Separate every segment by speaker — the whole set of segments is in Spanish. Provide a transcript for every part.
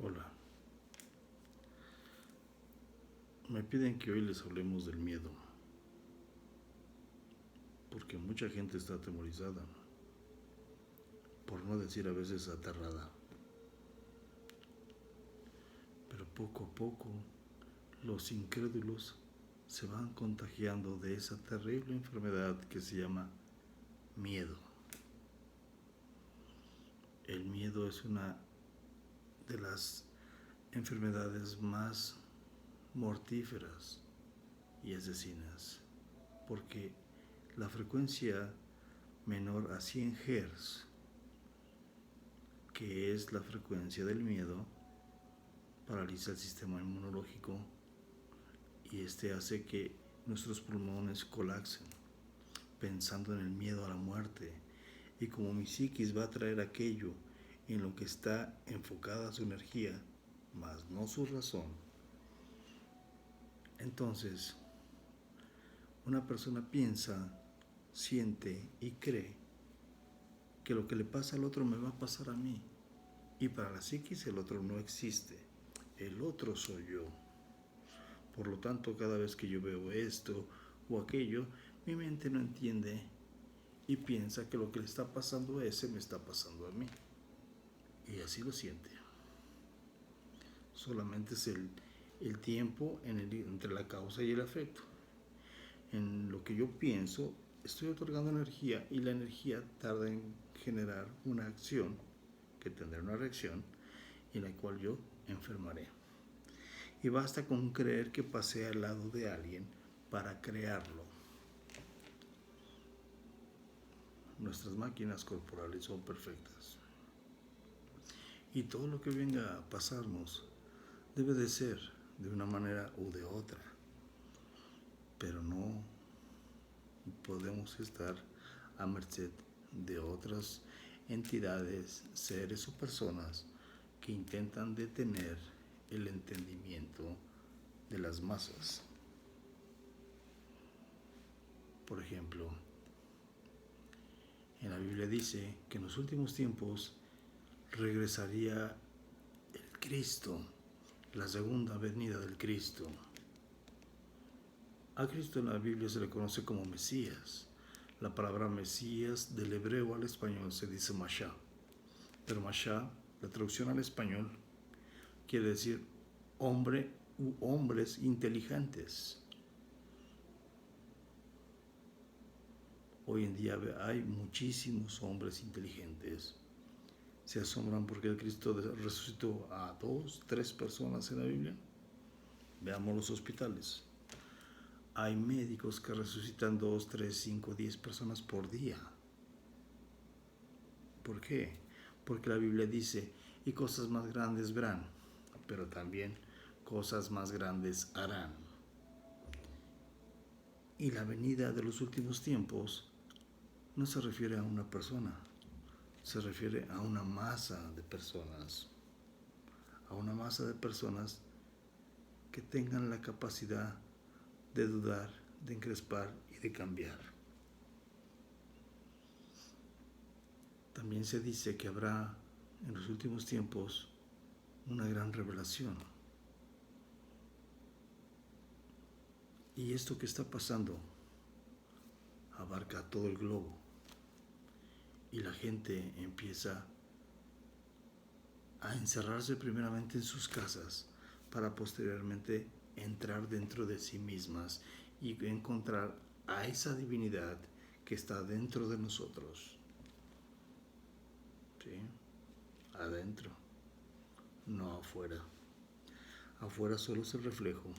Speaker 1: Hola, me piden que hoy les hablemos del miedo, porque mucha gente está atemorizada, por no decir a veces aterrada. Pero poco a poco los incrédulos se van contagiando de esa terrible enfermedad que se llama miedo. El miedo es una de las enfermedades más mortíferas y asesinas, porque la frecuencia menor a 100 Hz, que es la frecuencia del miedo, paraliza el sistema inmunológico y este hace que nuestros pulmones colapsen, pensando en el miedo a la muerte. Y como mi psiquis va a traer aquello en lo que está enfocada su energía, mas no su razón, entonces una persona piensa, siente y cree que lo que le pasa al otro me va a pasar a mí. Y para la psiquis el otro no existe, el otro soy yo. Por lo tanto, cada vez que yo veo esto o aquello, mi mente no entiende y piensa que lo que le está pasando a ese me está pasando a mí. Y así lo siente. Solamente es el tiempo entre la causa y el efecto. En lo que yo pienso, estoy otorgando energía y la energía tarda en generar una acción que tendrá una reacción en la cual yo enfermaré. Y basta con creer que pasé al lado de alguien para crearlo. Nuestras máquinas corporales son perfectas. Y todo lo que venga a pasarnos debe de ser de una manera u de otra. Pero no podemos estar a merced de otras entidades, seres o personas que intentan detener el entendimiento de las masas. Por ejemplo, en la Biblia dice que en los últimos tiempos regresaría el Cristo, la segunda venida del Cristo. A Cristo en la Biblia se le conoce como Mesías. La palabra Mesías del hebreo al español se dice Mashá. Pero Mashá, la traducción al español, quiere decir hombre u hombres inteligentes. Hoy en día hay muchísimos hombres inteligentes. Se asombran porque el Cristo resucitó a 2, 3 personas en la Biblia. Veamos los hospitales. Hay médicos que resucitan 2, 3, 5, 10 personas por día. ¿Por qué? Porque la Biblia dice, y cosas más grandes verán, pero también cosas más grandes harán. Y la venida de los últimos tiempos no se refiere a una persona, se refiere a una masa de personas. A una masa de personas que tengan la capacidad de dudar, de encrespar y de cambiar. También se dice que habrá en los últimos tiempos una gran revelación. Y esto que está pasando abarca todo el globo. Y la gente empieza a encerrarse primeramente en sus casas para posteriormente entrar dentro de sí mismas y encontrar a esa divinidad que está dentro de nosotros. ¿Sí? Adentro, no afuera. Afuera solo es el reflejo,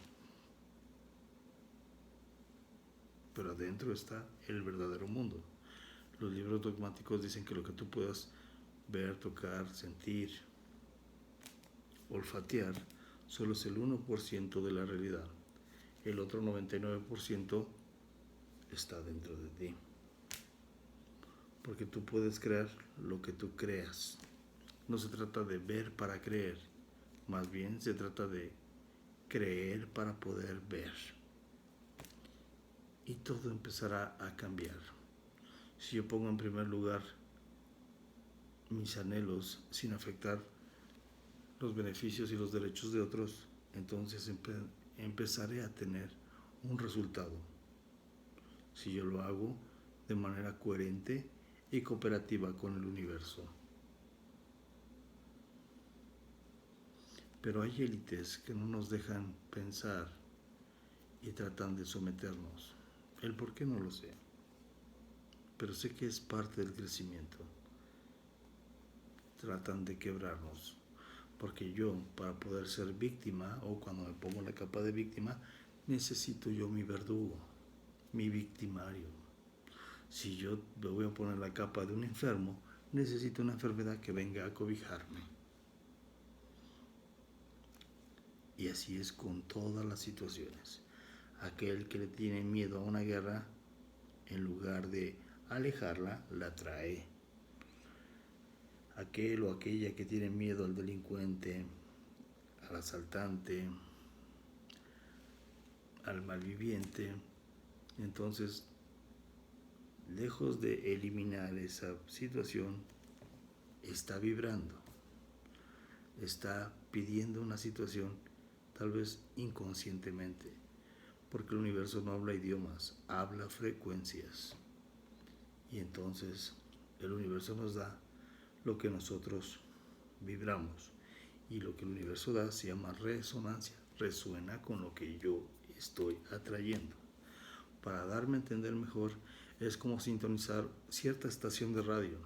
Speaker 1: pero adentro está el verdadero mundo. Los libros dogmáticos dicen que lo que tú puedas ver, tocar, sentir, olfatear, solo es el 1% de la realidad. El otro 99% está dentro de ti. Porque tú puedes crear lo que tú creas. No se trata de ver para creer, más bien se trata de creer para poder ver. Y todo empezará a cambiar. Si yo pongo en primer lugar mis anhelos sin afectar los beneficios y los derechos de otros, entonces empezaré a tener un resultado. Si yo lo hago de manera coherente y cooperativa con el universo. Pero hay élites que no nos dejan pensar y tratan de someternos. El por qué no lo sé, pero sé que es parte del crecimiento. Tratan de quebrarnos, porque yo, para poder ser víctima, o cuando me pongo la capa de víctima, necesito yo mi verdugo, mi victimario. Si yo me voy a poner la capa de un enfermo, necesito una enfermedad que venga a cobijarme. Y así es con todas las situaciones. Aquel que le tiene miedo a una guerra, en lugar de alejarla, la atrae. Aquel o aquella que tiene miedo al delincuente, al asaltante, al malviviente, entonces, lejos de eliminar esa situación, está vibrando, está pidiendo una situación, tal vez inconscientemente, porque el universo no habla idiomas, habla frecuencias. Y entonces el universo nos da lo que nosotros vibramos. Y lo que el universo da se llama resonancia, resuena con lo que yo estoy atrayendo. Para darme a entender mejor, es como sintonizar cierta estación de radio,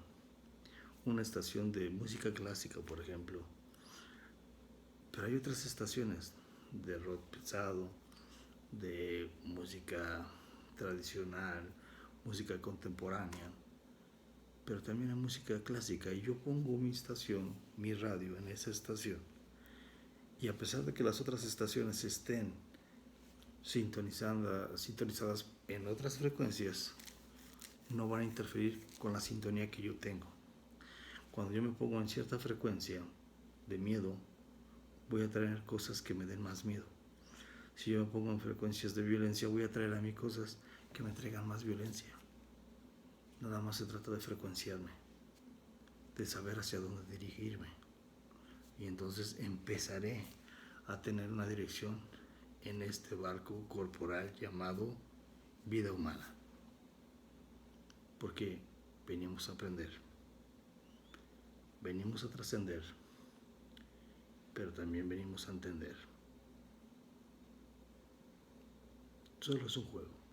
Speaker 1: una estación de música clásica, por ejemplo. Pero hay otras estaciones de rock pesado, de música tradicional, música contemporánea, pero también hay música clásica, y yo pongo mi estación, mi radio en esa estación. Y a pesar de que las otras estaciones estén sintonizadas en otras frecuencias, no van a interferir con la sintonía que yo tengo. Cuando yo me pongo en cierta frecuencia de miedo, voy a traer cosas que me den más miedo. Si yo me pongo en frecuencias de violencia, voy a traer a mí cosas que me traigan más violencia. Nada más se trata de frecuenciarme, de saber hacia dónde dirigirme. Y entonces empezaré a tener una dirección en este barco corporal llamado vida humana. Porque venimos a aprender, venimos a trascender, pero también venimos a entender. Solo es un juego.